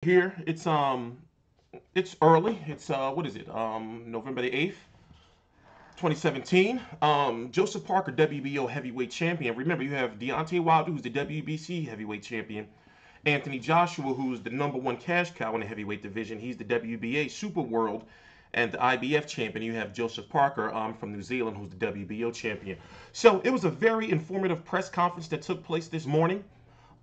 here. It's early. It's what is it? November the 8th, 2017. Joseph Parker, WBO heavyweight champion. Remember, you have Deontay Wilder, who's the WBC heavyweight champion. Anthony Joshua, who's the number one cash cow in the heavyweight division. He's the WBA Super World and the IBF champion. You have Joseph Parker from New Zealand, who's the WBO champion. So it was a very informative press conference that took place this morning,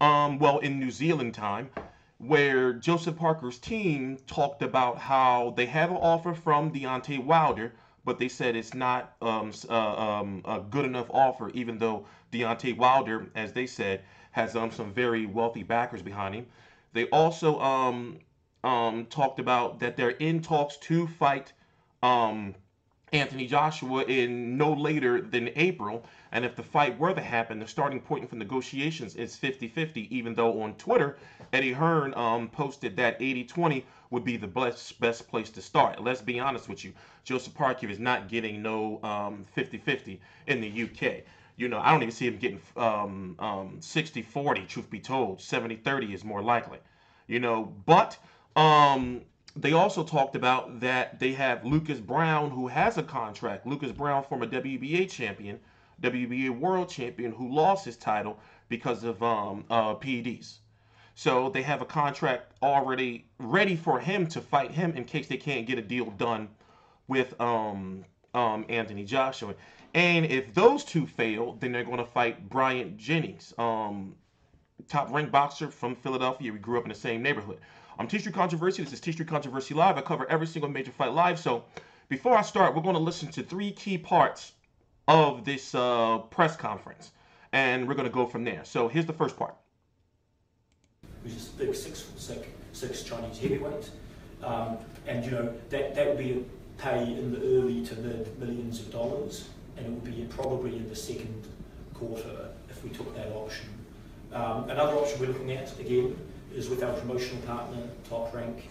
well, in New Zealand time, where Joseph Parker's team talked about how they have an offer from Deontay Wilder, but they said it's not a good enough offer, even though Deontay Wilder, as they said, has some very wealthy backers behind him. They also talked about that they're in talks to fight um, Anthony Joshua in no later than April. And if the fight were to happen, the starting point for negotiations is 50-50, even though on Twitter, Eddie Hearn posted that 80-20 would be the best place to start. Let's be honest with you. Joseph Parker is not getting no 50-50 in the UK. You know, I don't even see him getting 60-40, truth be told. 70-30 is more likely. You know, but they also talked about that they have Lucas Browne, who has a contract. Lucas Browne, former WBA champion, WBA world champion, who lost his title because of PEDs. So they have a contract already ready for him to fight him in case they can't get a deal done with Anthony Joshua. And if those two fail, then they're going to fight Bryant Jennings, top ranked boxer from Philadelphia. We grew up in the same neighborhood. I'm TstreeT Controversy. This is TstreeT Controversy Live. I cover every single major fight live. So before I start, we're going to listen to three key parts of this press conference, and we're going to go from there. So here's the first part. Which is big 6'6" Chinese heavyweight, and you know that would be a pay in the early to mid millions of dollars, and it would be probably in the second quarter if we took that option. Another option we're looking at again is with our promotional partner, Top Rank.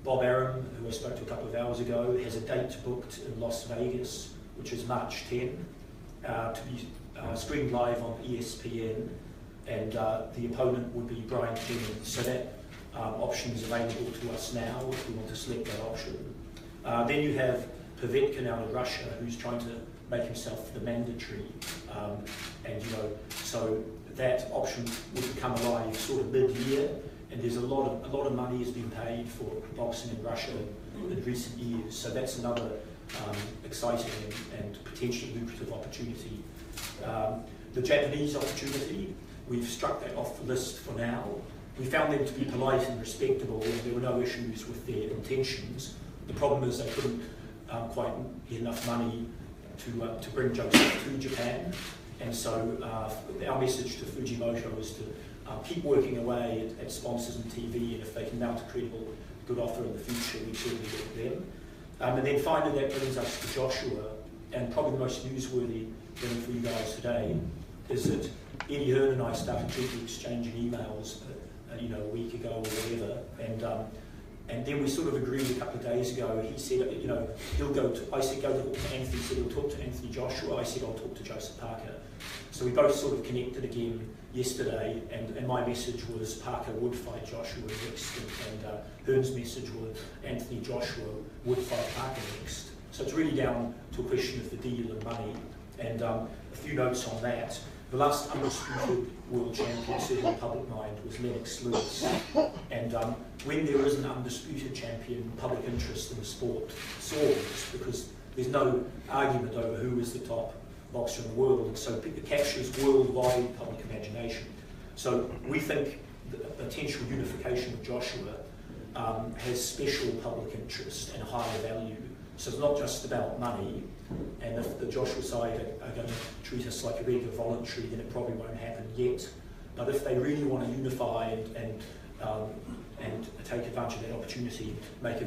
Bob Arum, who I spoke to a couple of hours ago, has a date booked in Las Vegas, which is March 10, to be streamed live on Espn, and the opponent would be Bryant Jennings. So that option is available to us now if we want to select that option. Then you have Povetkin out of Russia, who's trying to make himself the mandatory, and you know, so that option would become alive sort of mid-year, and there's a lot of money has been paid for boxing in Russia in recent years. So that's another exciting and potentially lucrative opportunity. The Japanese opportunity, we've struck that off the list for now. We found them to be polite and respectable, and there were no issues with their intentions. The problem is they couldn't quite get enough money to bring Joseph to Japan, and so our message to Fujimoto is to keep working away at sponsors and TV, and if they can mount a credible, good offer in the future, we certainly work with them. And then finally that brings us to Joshua, and probably the most newsworthy thing for you guys today is that Eddie Hearn and I started gently exchanging emails you know, a week ago or whatever, and then we sort of agreed a couple of days ago. He said, you know, he'll go to, I said, go to Anthony, he said he'll talk to Anthony Joshua. I said, I'll talk to Joseph Parker. So we both sort of connected again yesterday, and my message was Parker would fight Joshua next, and Hearn's message was Anthony Joshua would fight Parker next. So it's really down to a question of the deal and money. And a few notes on that. The last undisputed world champion set in the public mind was Lennox Lewis. And when there is an undisputed champion, public interest in the sport soars, because there's no argument over who is the top boxer in the world, and so it captures worldwide public imagination. So we think the potential unification of Joshua has special public interest and higher value. So it's not just about money, and if the Joshua side are going to treat us like a regular voluntary, then it probably won't happen yet. But if they really want to unify and take advantage of that opportunity, make a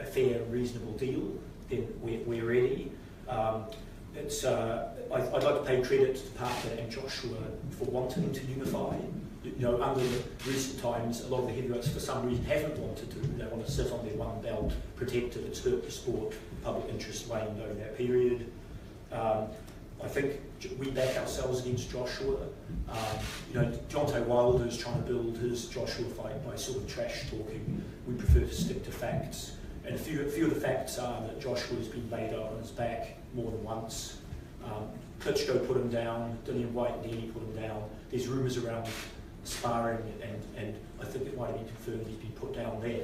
fair and reasonable deal, then we're ready. I'd like to pay credit to Parker and Joshua for wanting to unify. You know, under the recent times, a lot of the heavyweights for some reason haven't wanted to. They want to sit on their one belt, protect it. It's hurt the sport, public interest waned over that period. I think we back ourselves against Joshua. You know, Deontay Wilder is trying to build his Joshua fight by sort of trash talking. We prefer to stick to facts. And a few of the facts are that Joshua has been laid out on his back more than once. Klitschko put him down, Dillian White nearly put him down. There's rumours around sparring, and I think it might have been confirmed he's been put down there.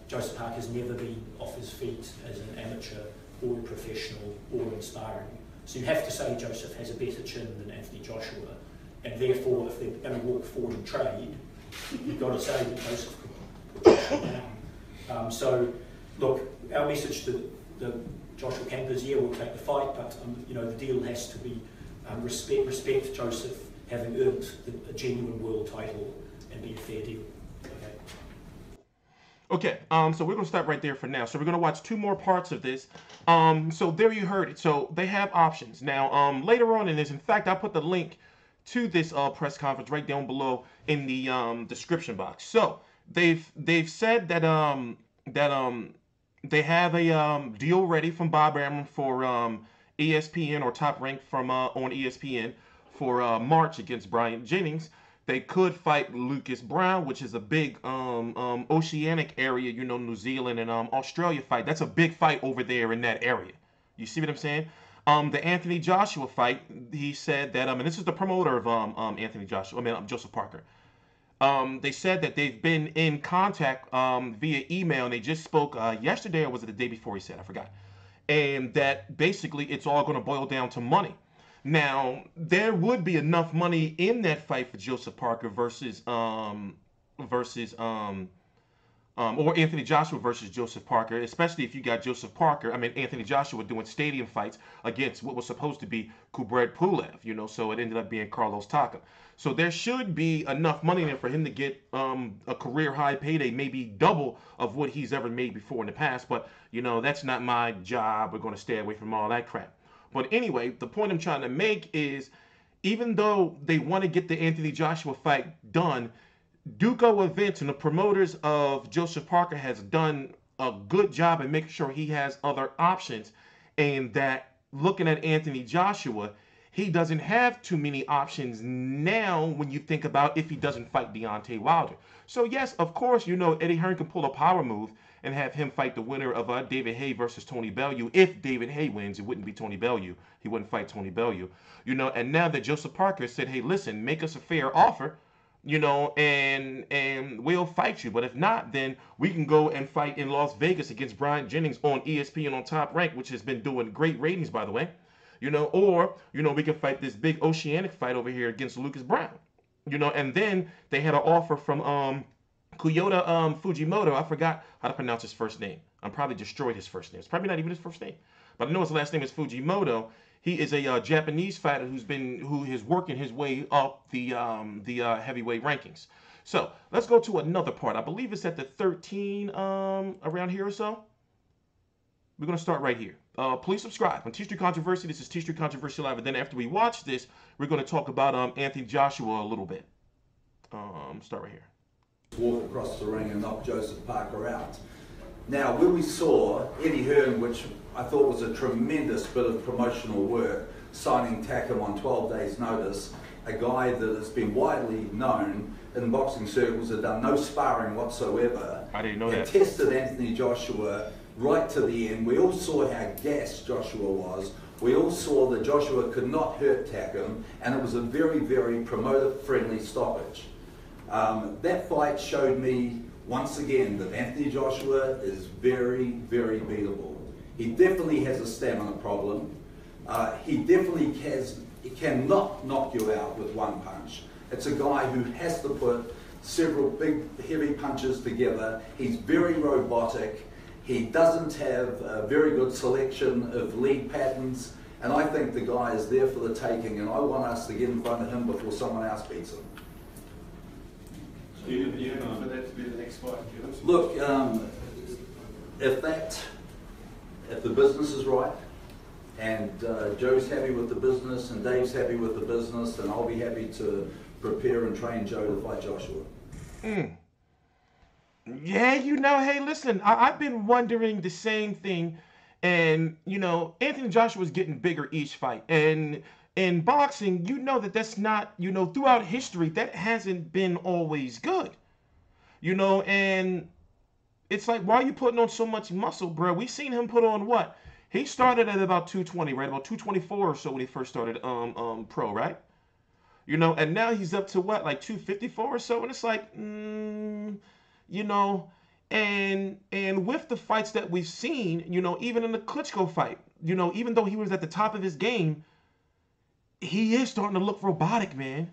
Joseph Parker's never been off his feet as an amateur or a professional or in sparring. So you have to say Joseph has a better chin than Anthony Joshua, and therefore if they're going to walk forward and trade, you've got to say that Joseph could put Joshua down. So look, our message to the Joshua camp is, yeah, we'll take the fight, but you know, the deal has to be respect Joseph having earned a genuine world title and be a fair deal. Okay, so we're going to stop right there for now. So we're going to watch two more parts of this. So there you heard it. So they have options. Now, later on in this, in fact, I put the link to this press conference right down below in the description box. So they've said that they have a deal ready from Bob Arum for ESPN, or Top Rank from on ESPN for March against Brian Jennings. They could fight Lucas Browne, which is a big oceanic area, you know, New Zealand and Australia fight. That's a big fight over there in that area. You see what I'm saying? The Anthony Joshua fight, he said that, and this is the promoter of Anthony Joshua, Joseph Parker. They said that they've been in contact via email, and they just spoke yesterday, or was it the day before, he said, I forgot. And that basically it's all going to boil down to money. Now, there would be enough money in that fight for Joseph Parker versus or Anthony Joshua versus Joseph Parker, especially if you got Joseph Parker, Anthony Joshua doing stadium fights against what was supposed to be Kubrat Pulev, you know, so it ended up being Carlos Taka. So there should be enough money there for him to get a career high payday, maybe double of what he's ever made before in the past. But, you know, that's not my job. We're going to stay away from all that crap. But anyway, the point I'm trying to make is, even though they want to get the Anthony Joshua fight done, Duco Events and the promoters of Joseph Parker has done a good job in making sure he has other options, and that looking at Anthony Joshua, he doesn't have too many options now when you think about if he doesn't fight Deontay Wilder. So yes, of course, you know, Eddie Hearn can pull a power move and have him fight the winner of David Haye versus Tony Bellew. If David Haye wins, it wouldn't be Tony Bellew. He wouldn't fight Tony Bellew. You know, and now that Joseph Parker said, hey, listen, make us a fair offer, you know, and we'll fight you. But if not, then we can go and fight in Las Vegas against Brian Jennings on ESPN on Top Rank, which has been doing great ratings, by the way. You know, or, you know, we can fight this big oceanic fight over here against Lucas Browne. You know, and then they had an offer from Kyoto Fujimoto. I forgot how to pronounce his first name. I probably destroyed his first name. It's probably not even his first name, but I know his last name is Fujimoto. He is a Japanese fighter who is working his way up the heavyweight rankings. So let's go to another part. I believe it's at the 13 around here or so. We're gonna start right here. Please subscribe on TstreeT Controversy. This is TstreeT Controversy Live, and then after we watch this, we're gonna talk about Anthony Joshua a little bit. Start right here. Walk across the ring and knock Joseph Parker out. Now, when we saw Eddie Hearn, which I thought was a tremendous bit of promotional work, signing Takam on 12 days' notice, a guy that has been widely known in boxing circles, had done no sparring whatsoever. I didn't know that. Tested Anthony Joshua right to the end. We all saw how gassed Joshua was. We all saw that Joshua could not hurt Takam, and it was a very, very promoter-friendly stoppage. That fight showed me once again that Anthony Joshua is very, very beatable. He definitely has a stamina problem. He definitely cannot knock you out with one punch. It's a guy who has to put several big, heavy punches together. He's very robotic. He doesn't have a very good selection of lead patterns. And I think the guy is there for the taking, and I want us to get in front of him before someone else beats him. So you're for that to be the next fight, look, if the business is right, and Joe's happy with the business, and Dave's happy with the business, then I'll be happy to prepare and train Joe to fight Joshua. Yeah, you know, hey, listen, I've been wondering the same thing And, you know, Anthony Joshua's getting bigger each fight. And in boxing, you know that that's not, you know, throughout history, that hasn't been always good. You know, and it's like, why are you putting on so much muscle, bro? We seen him put on what? He started at about 220, right? About 224 or so when he first started pro, right? You know, and now he's up to what, like 254 or so, and it's like, you know, and with the fights that we've seen, you know, even in the Klitschko fight, you know, even though he was at the top of his game, he is starting to look robotic, man.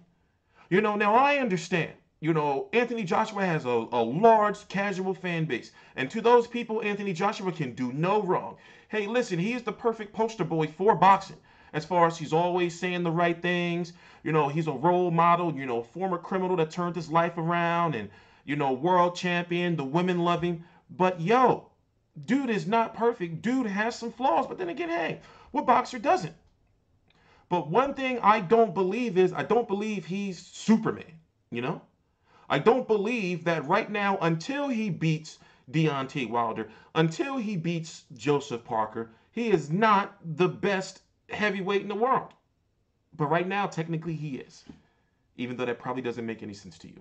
You know, now I understand. You know, Anthony Joshua has a large casual fan base. And to those people, Anthony Joshua can do no wrong. Hey, listen, he is the perfect poster boy for boxing. As far as he's always saying the right things. You know, he's a role model, you know, former criminal that turned his life around and, you know, world champion, the women love him. But yo, dude is not perfect. Dude has some flaws. But then again, hey, what boxer doesn't? But one thing I don't believe is I don't believe he's Superman, you know? I don't believe that right now, until he beats Deontay Wilder, until he beats Joseph Parker, he is not the best heavyweight in the world. But right now, technically, he is. Even though that probably doesn't make any sense to you.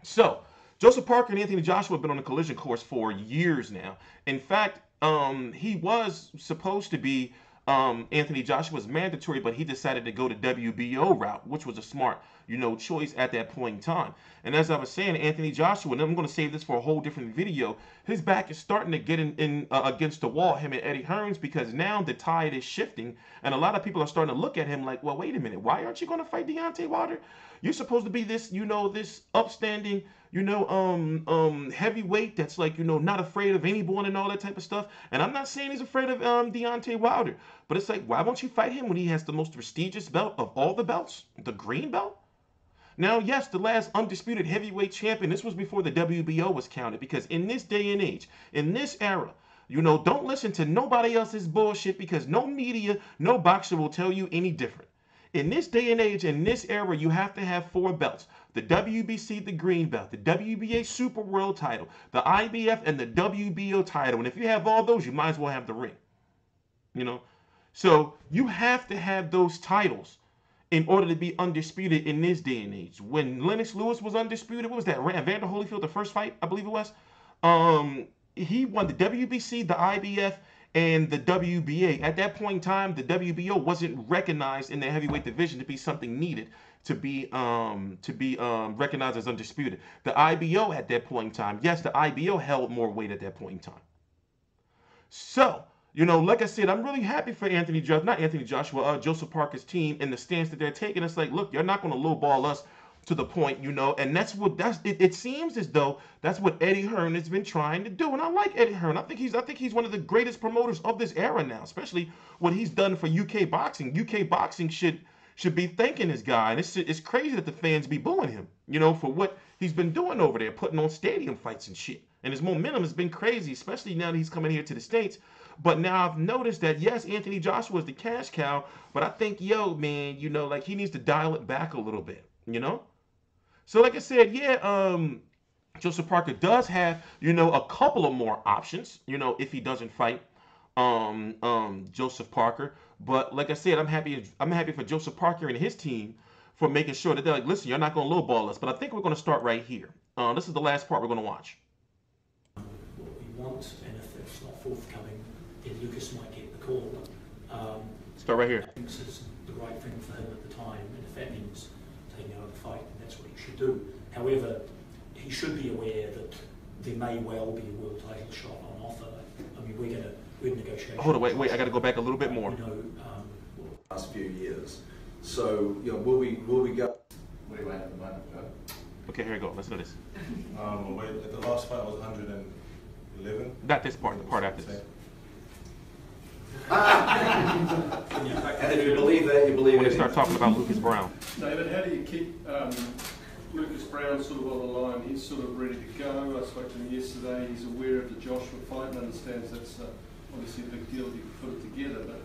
So, Joseph Parker and Anthony Joshua have been on a collision course for years now. In fact, he was supposed to be Anthony Joshua's mandatory, but he decided to go the WBO route, which was a smart, you know, choice at that point in time. And as I was saying, Anthony Joshua, and I'm going to save this for a whole different video, his back is starting to get in against the wall, him and Eddie Hearns, because now the tide is shifting, and a lot of people are starting to look at him like, well, wait a minute, why aren't you going to fight Deontay Wilder? You're supposed to be this, you know, this upstanding, you know, heavyweight that's like, you know, not afraid of anyone and all that type of stuff. And I'm not saying he's afraid of Deontay Wilder, but it's like, why won't you fight him when he has the most prestigious belt of all the belts, the green belt? Now, yes, the last undisputed heavyweight champion, this was before the WBO was counted, because in this day and age, in this era, you know, don't listen to nobody else's bullshit, because no media, no boxer will tell you any different. In this day and age, in this era, you have to have 4 belts. The WBC, the green belt, the WBA Super World title, the IBF, and the WBO title. And if you have all those, you might as well have the ring. You know? So you have to have those titles in order to be undisputed in this day and age. When Lennox Lewis was undisputed, what was that? Evander Holyfield, the first fight, I believe it was. He won the WBC, the IBF, and the WBA. At that point in time, the WBO wasn't recognized in the heavyweight division to be something needed to be recognized as undisputed. The IBO at that point in time, yes, the IBO held more weight at that point in time. So, you know, like I said, I'm really happy for Joseph Parker's team and the stance that they're taking. It's like, look, you're not going to lowball us to the point, you know, and it seems as though that's what Eddie Hearn has been trying to do. And I like Eddie Hearn. I think he's one of the greatest promoters of this era now, especially what he's done for UK boxing. UK boxing should be thanking this guy. And it's crazy that the fans be booing him, you know, for what he's been doing over there, putting on stadium fights and shit. And his momentum has been crazy, especially now that he's coming here to the States. But now I've noticed that, yes, Anthony Joshua is the cash cow, but I think, yo, man, you know, like he needs to dial it back a little bit, you know? So like I said, yeah, Joseph Parker does have, you know, a couple of more options, you know, if he doesn't fight Joseph Parker. But like I said, I'm happy for Joseph Parker and his team for making sure that they're like, listen, you're not going to lowball us. But I think we're going to start right here. This is the last part we're going to watch. What we want, and if it's not forthcoming, then Lucas might get the call. Start right here. I think this is the right thing for him at the time, and if that means taking over the fight, then that's what he should do. However, he should be aware that there may well be a world title shot on offer. I mean, we're negotiating. Hold on, wait, I got to go back a little bit more. You know, last few years. So, you know, will we go? What do you at the moment, Joe? Okay, here we go. Listen to this. The last fight was 111. Not this part, the part after this. And if you believe that, you believe When it. they start talking about Lucas Browne. David, how do you keep Lucas Browne sort of on the line? He's sort of ready to go. I spoke to him yesterday. He's aware of the Joshua fight and understands that's obviously a big deal if you put it together. But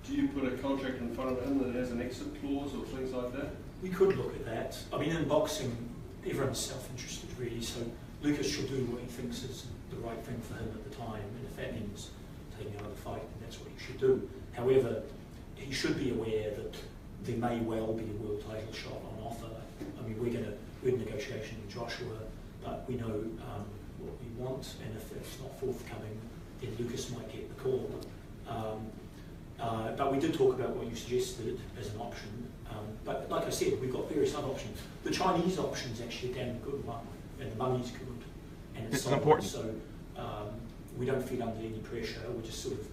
do you put a contract in front of him that has an exit clause or things like that? we could look at that. I mean, in boxing, everyone's self-interested really, so Lucas should do what he thinks is the right thing for him at the time, and if that means taking another fight, and that's what he should do. However, he should be aware that there may well be a world title shot on offer. I mean, we're in negotiation with Joshua, but we know what we want, and if it's not forthcoming, then Lucas might get the call. But we did talk about what you suggested as an option. But like I said, we've got various other options. The Chinese option is actually a damn good one, and the money's good, and it's This is solid. important. So we don't feel under any pressure. We're just sort of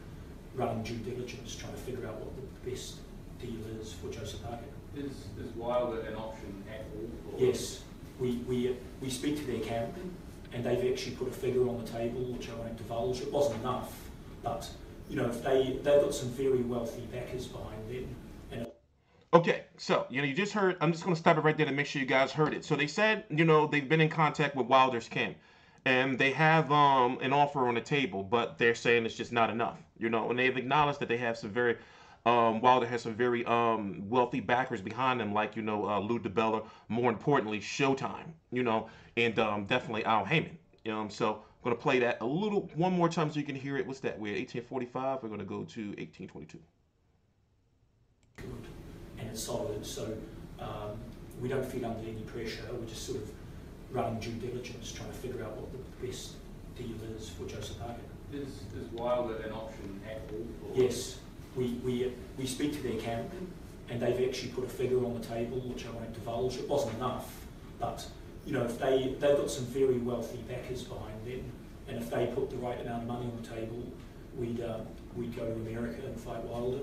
running due diligence, trying to figure out what the best deal is for Joseph Parker. Is Wilder an option at all? Or? Yes, we speak to their camp, and they've actually put a figure on the table, which I won't divulge. It wasn't enough, but you know, if they've got some very wealthy backers behind them. And Okay, so, you just heard, I'm just going to stop it right there to make sure you guys heard it. So they said, they've been in contact with Wilder's camp, and they have an offer on the table, but they're saying it's just not enough, and they've acknowledged that they have some very, Wilder has some very wealthy backers behind them, like, Lou DiBella, more importantly, Showtime, and definitely Al Heyman. So I'm going to play that one more time so you can hear it. What's that? We're at 1845. We're going to go to 1822. good, and it's solid. So we don't feel under any pressure. We're just sort of running due diligence, trying to figure out what the best deal is for Joseph Parker. Is Wilder an option at all? Or? Yes, we speak to their camp, and they've actually put a figure on the table, which I won't divulge. It wasn't enough, but if they've got some very wealthy backers behind them, and if they put the right amount of money on the table, we'd go to America and fight Wilder.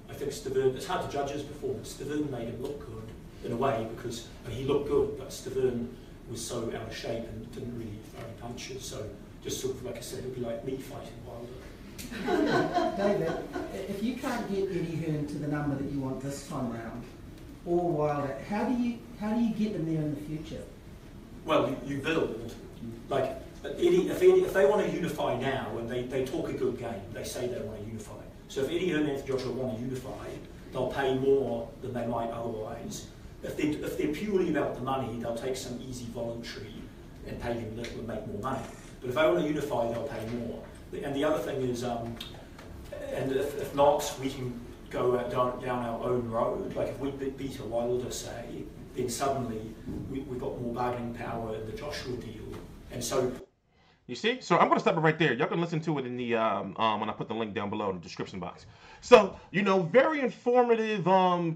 I think Stavern, it's hard to judge his performance. Stavern made him look good in a way, because he looked good, but Stavern was so out of shape and didn't really throw any punches. So just sort of, like I said, it'd be like me fighting Wilder. David, if you can't get Eddie Hearn to the number that you want this time round, or Wilder, how do you get them there in the future? Well, you build. Like, if they want to unify now, and they talk a good game, they say they want to unify. So if Eddie Hearn and Joshua want to unify, they'll pay more than they might otherwise. If they're purely about the money, they'll take some easy voluntary and pay them little and make more money. But if they want to unify, they'll pay more. And the other thing is, and if not, we can go down our own road. Like if we beat a Wilder, say, then suddenly we've got more bargaining power in the Joshua deal. And so... You see? So I'm going to stop it right there. Y'all can listen to it in the when I put the link down below in the description box. So, very informative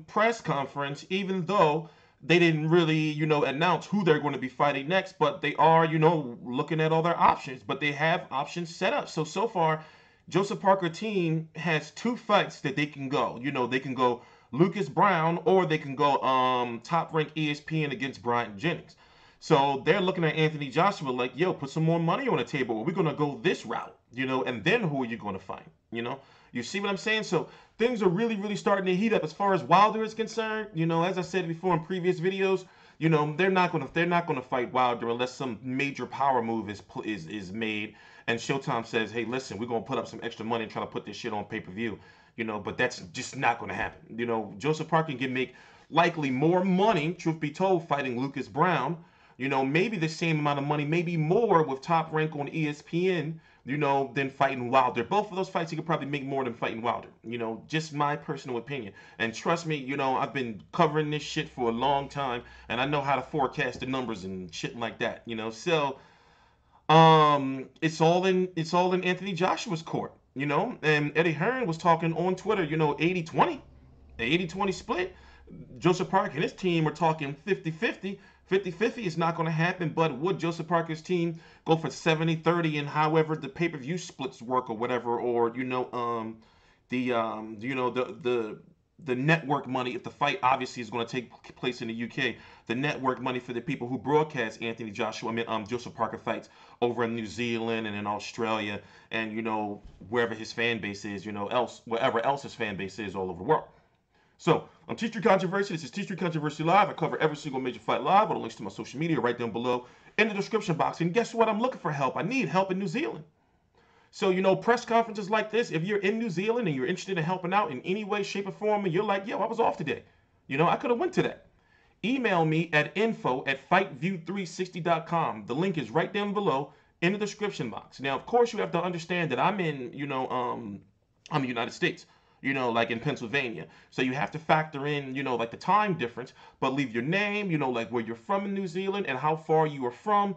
press conference, even though they didn't really, announce who they're going to be fighting next, but they are, looking at all their options, but they have options set up. So far, Joseph Parker team has 2 fights that they can go. They can go Lucas Browne, or they can go top-ranked ESPN against Bryan Jennings. So they're looking at Anthony Joshua like, yo, put some more money on the table. We're going to go this route, and then who are you going to fight? You see what I'm saying? So things are really, really starting to heat up as far as Wilder is concerned. As I said before in previous videos, they're not going to fight Wilder unless some major power move is made and Showtime says, hey, listen, we're going to put up some extra money and try to put this shit on pay-per-view. But that's just not going to happen. Joseph Parker can make likely more money, truth be told, fighting Lucas Browne. Maybe the same amount of money, maybe more with Top Rank on ESPN, than fighting Wilder. Both of those fights, he could probably make more than fighting Wilder. Just my personal opinion. And trust me, I've been covering this shit for a long time, and I know how to forecast the numbers and shit like that. So, it's all in Anthony Joshua's court. And Eddie Hearn was talking on Twitter, 80-20, an 80-20 split. Joseph Parker and his team are talking 50-50. 50-50 is not going to happen, but would Joseph Parker's team go for 70-30 and however the pay-per-view splits work or whatever, or the network money, if the fight obviously is going to take place in the UK, the network money for the people who broadcast Joseph Parker fights over in New Zealand and in Australia and wherever his fan base is, wherever else his fan base is all over the world. So, I'm TstreeT Controversy. This is TstreeT Controversy Live. I cover every single major fight live. All the links to my social media right down below in the description box. And guess what? I'm looking for help. I need help in New Zealand. So, press conferences like this, if you're in New Zealand and you're interested in helping out in any way, shape, or form, and you're like, yo, I was off today. I could have went to that. Email me at info@fightview360.com. The link is right down below in the description box. Now, of course, you have to understand that I'm in, I'm the United States, like in Pennsylvania. So you have to factor in, like the time difference, but leave your name, like where you're from in New Zealand and how far you are from,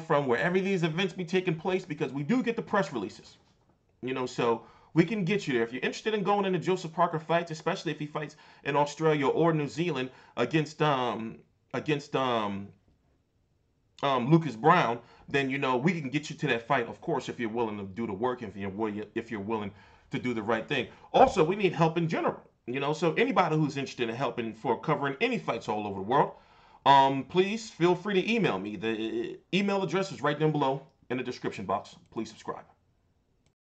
from wherever these events be taking place, because we do get the press releases, so we can get you there. If you're interested in going into Joseph Parker fights, especially if he fights in Australia or New Zealand against Lucas Browne, then we can get you to that fight, of course, if you're willing to do the work, if you're willing to do the right thing. Also, we need help in general. So anybody who's interested in helping for covering any fights all over the world, please feel free to email me. The email address is right down below in the description box. Please subscribe.